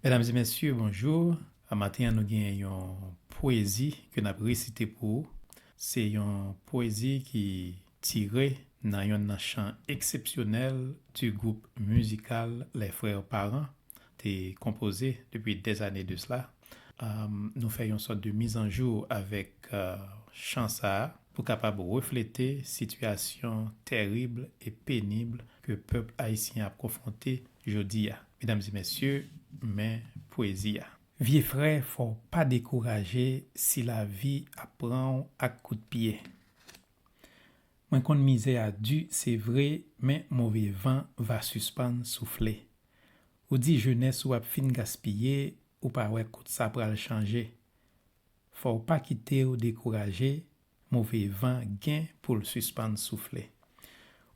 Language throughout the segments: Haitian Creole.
Mesdames et messieurs, bonjour. À matin, nous avons une poésie que nous avons récité pour vous. C'est une poésie qui tirée dans un chant exceptionnel du groupe musical Les Frères Parents, qui est composé depuis des années de cela. Nous faisons une sorte de mise en jour avec chant ça pour capable refléter situation terrible et pénible que le peuple haïtien a confronté aujourd'hui. Mesdames et messieurs, mes poésies. Vieux frère, faut pas décourager si la vie apprend à coup de pied. Moi qu'on misère a dû, c'est vrai, mais mauvais vent va suspendre souffler. Ou dit jeunesse ou a fin gaspiller, ou pas ouais coup de ça pour le changer. Faut pas quitter ou décourager, mauvais vent gain pour le suspendre souffler.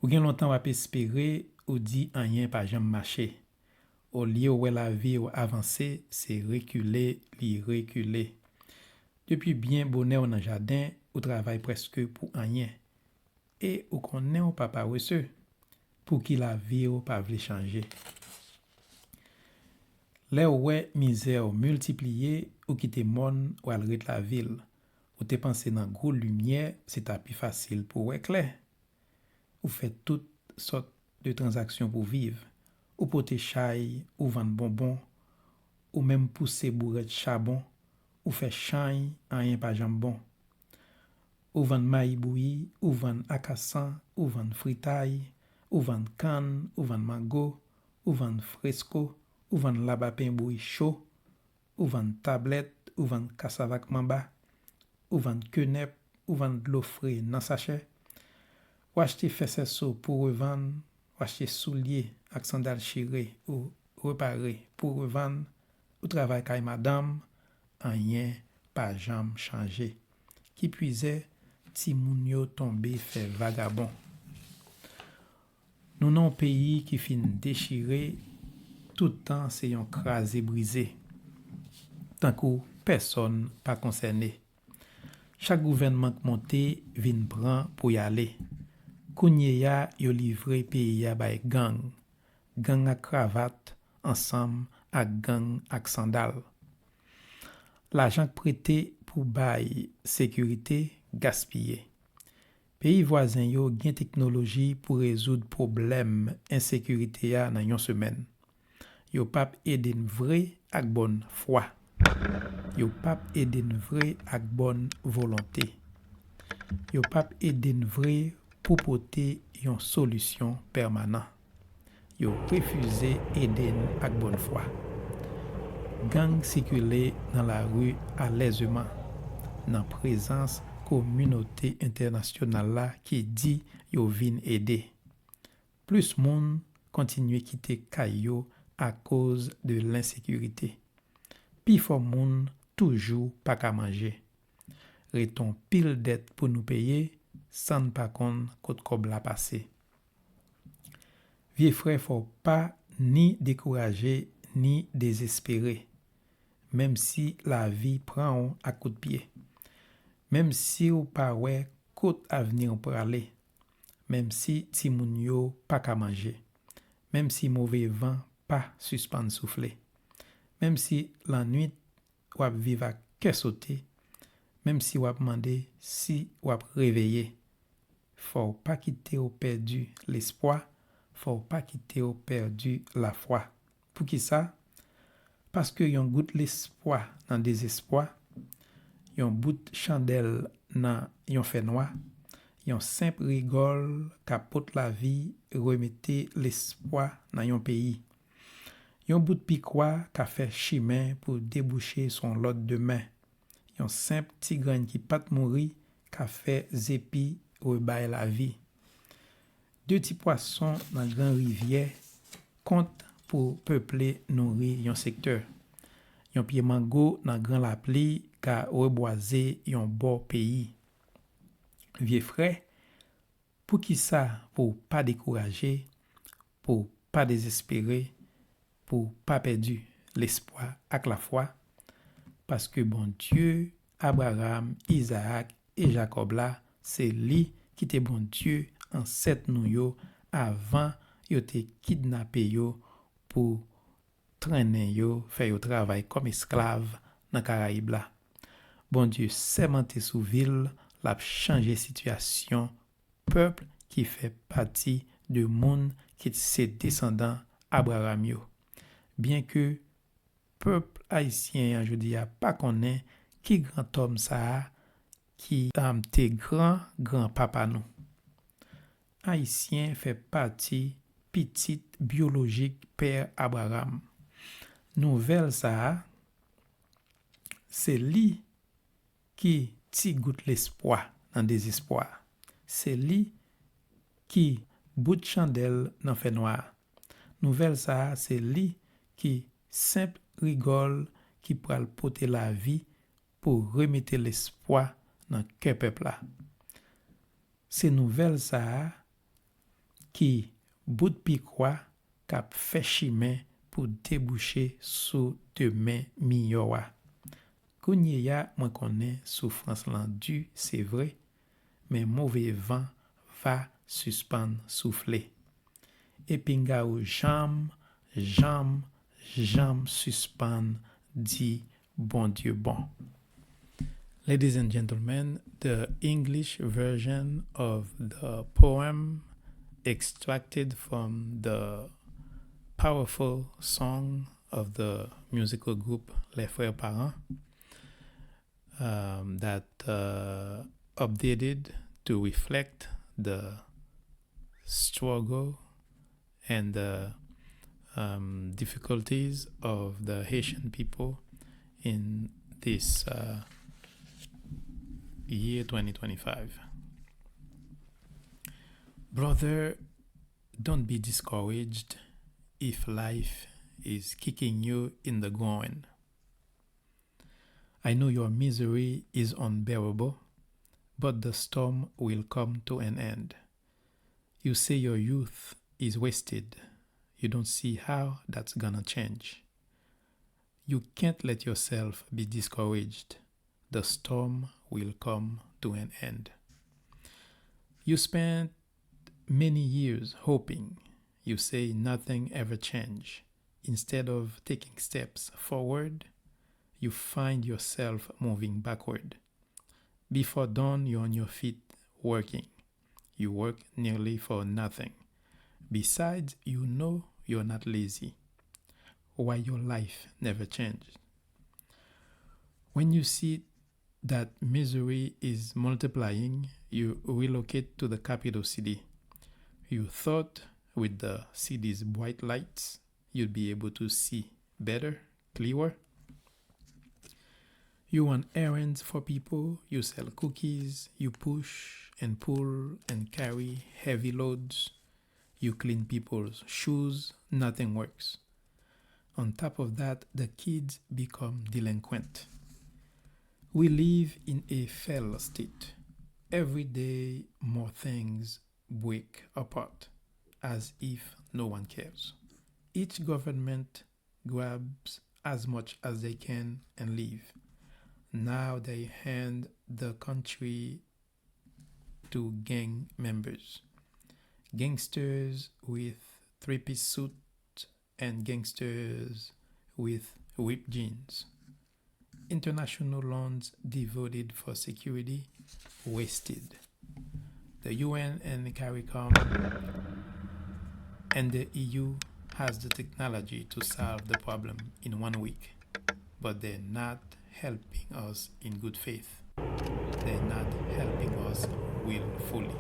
Ou gen longtemps ou espérer, ou dit rien pas jamais marcher. Au lieu où la vie ou avancer, c'est reculer, reculer. Depuis bien bonheur dans le jardin, ou travaille presque pour rien. Et ou connaît ou pas paresseux, pour qui la vie ou pas veut changer. Là où misère multipliée, ou qui te mon ou alrete la ville, ou te pense dans gros lumière, c'est plus facile pour éclair. Ou fait toutes sortes de transactions pour vivre. Ou pote chay, ou vendre bonbon, ou même pousser bourrette charbon, ou fait chay, rien pas jambon. Ou vendre maïs bouilli, ou vendre acassan, ou vendre fritaille, ou vendre canne, ou vendre mango, ou vendre fresco, ou vendre labapin bouilli chaud, ou vendre tablette, ou vendre cassavak mamba, ou vendre quenep, ou vendre de l'eau frais dans sachet. Ou acheter fesseau pour revendre, ou acheter souliers avec sandales chirées ou réparer pour revendre, ou travail kay madame, rien pas jamais changé. Qui puisait, ti moun yo tombé fait vagabond. Nous non pays qui fin déchiré, tout temps c'est yon crasé brisé. Tant que personne pas concerné. Chaque gouvernement qui monte vin prend pour y aller. Kounye ya yo livré pays ya bay gang. Gang à cravate ensemble ak gang ak sandal. L'argent prêté pour bail sécurité gaspillé. Pays voisin yo gen technologie pour résoudre problème insécurité ya nan yon semaine. Yo pap eden vrai ak bonne foi. Yo pap eden vrai ak bonne volonté. Yo pap eden vrai pour porter yon solution permanente. Yo refusé eden ak bonne foi. Gang circuler dans la rue à l'aisement, dans présence communauté internationale là qui dit yo vin aider. Plus moun continue quitter kayo à cause de l'insécurité. Pi fò moun toujours pas qu'à manger. Reton pile dette pour nous payer, sans pas kon kote kob la passer. Vieux frère, faut pas ni décourager ni désespérer, même si la vie prend à coup de pied, même si ou pas ouais côte avenir pour aller, même si ti moun yo pas qu'à manger, même si mauvais vent pas suspend souffler, même si la nuit ou vivre à cœur sauté, même si ou demander si ou réveiller. Faut pas quitter au perdu l'espoir, faut pas quitter au perdu la foi. Pour qui ça? Parce que yon goûte l'espoir dans désespoir, yon bout chandelle dans yon fait noir, yon simple rigole capote la vie, remettez l'espoir dans yon pays. Yon bout de piquois qu'a fait chemin pour déboucher son lot de main. Yon simple tigran qui pat mouri qu'a fait zépi rebaille la vie. Deux petits poissons dans grande rivière comptent pour peupler nourrir yon secteur. Yon pied mango dans grand la pli qu'a reboiser yon bord pays. Vieux frère, pour qui ça, pour pas décourager, pour pas désespérer, pour pas perdre l'espoir avec la foi, parce que bon Dieu, Abraham, Isaac et Jacob là, c'est lui qui était bon Dieu ancêtre nou yo avant yo te kidnappé yo pour traîner yo, fait yo travail comme esclave dans Caraïbes là. Bon Dieu sémenté sous ville, l'a changé situation peuple qui fait partie de monde qui c'est descendant Abraham yo. Bien que peuple haïtien je dis pas connaît qui grand homme ça qui te grand papa nous. Haïtien fait partie petite biologique père Abraham. Nouvelle ça c'est lui qui ti goûte l'espoir dans désespoir. C'est lui qui bout de chandelle dans fait noir. Nouvelle ça c'est lui qui simple rigole qui pral porter la vie pour remettre l'espoir dans cœur peuple là. C'est nouvelle ça qui bout de piquois cap fait chemin pour déboucher sous demain meilleur. Kounye ya moi connais souffrance lan du, c'est vrai, mais mauvais vent va suspendre souffler. Et pinga ou jam suspend dit bon Dieu bon. Ladies and gentlemen, the English version of the poem extracted from the powerful song of the musical group Les Frères Parents that updated to reflect the struggle and the difficulties of the Haitian people in this year 2025. Brother, don't be discouraged if life is kicking you in the groin. I know your misery is unbearable, but the storm will come to an end. You say your youth is wasted. You don't see how that's gonna change. You can't let yourself be discouraged. The storm will come to an end. You spent many years hoping. You say nothing ever changed. Instead of taking steps forward, you find yourself moving backward. Before dawn, you're on your feet working. You work nearly for nothing. Besides, you know you're not lazy. Why your life never changed. When you see that misery is multiplying, you relocate to the capital city. You thought with the city's bright lights, you'd be able to see better, clearer. You run errands for people, you sell cookies, you push and pull and carry heavy loads, you clean people's shoes, nothing works. On top of that, the kids become delinquent. We live in a fell state. Every day, more things break apart, as if no one cares. Each government grabs as much as they can and leave. Now they hand the country to gang members. Gangsters with three-piece suit and gangsters with ripped jeans. International loans devoted for security wasted. The UN and the CARICOM and the EU has the technology to solve the problem in 1 week, but they're not helping us in good faith. They're not helping us willfully.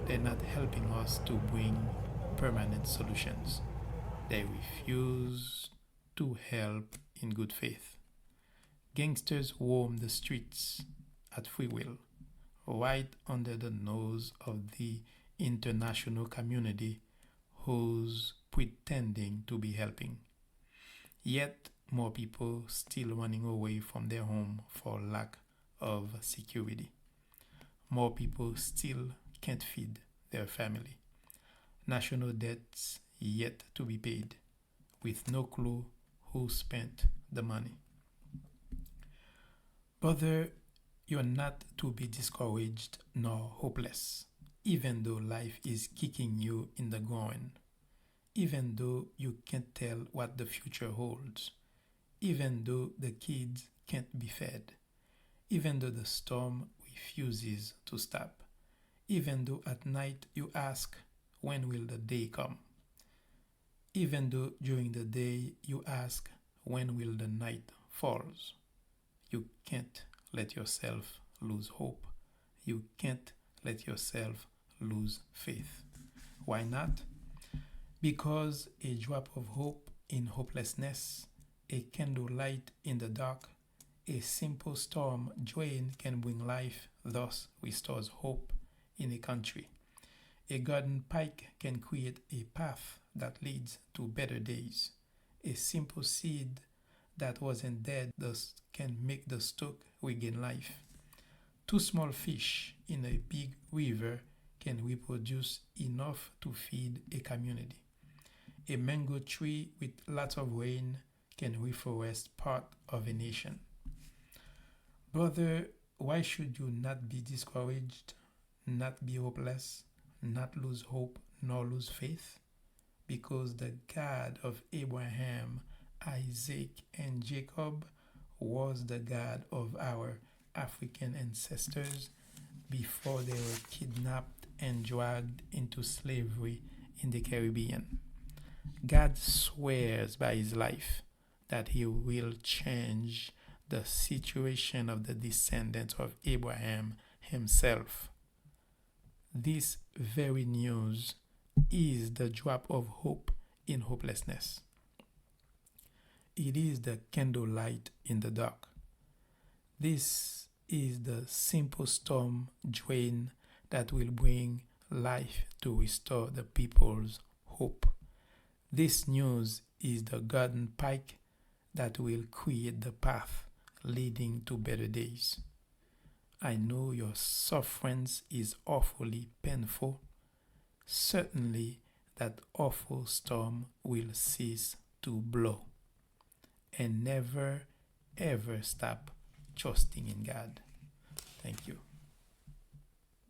They're not helping us to bring permanent solutions. They refuse to help in good faith. Gangsters roam the streets at free will, right under the nose of the international community who's pretending to be helping. Yet, more people still running away from their home for lack of security. More people still can't feed their family. National debts yet to be paid, with no clue who spent the money. Brother, you're not to be discouraged nor hopeless, even though life is kicking you in the groin. even though you can't tell what the future holds, even though the kids can't be fed, even though the storm refuses to stop, even though at night you ask, when will the day come? Even though during the day you ask, when will the night falls? You can't let yourself lose hope. You can't let yourself lose faith. Why not? Because a drop of hope in hopelessness, a candlelight in the dark, a simple storm drain can bring life, thus restores hope in a country. A garden pike can create a path that leads to better days. A simple seed that wasn't dead thus can make the stock regain life. Two small fish in a big river can reproduce enough to feed a community. A mango tree with lots of rain can reforest part of a nation. Brother, why should you not be discouraged, not be hopeless, not lose hope, nor lose faith? Because the God of Abraham, Isaac, and Jacob was the God of our African ancestors before they were kidnapped and dragged into slavery in the Caribbean. God swears by his life that he will change the situation of the descendants of Abraham himself. This very news is the drop of hope in hopelessness. It is the candlelight in the dark. This is the simple storm drain that will bring life to restore the people's hope. This news is the garden pike that will create the path leading to better days. I know your sufferance is awfully painful. Certainly that awful storm will cease to blow. And never ever stop trusting in God. Thank you.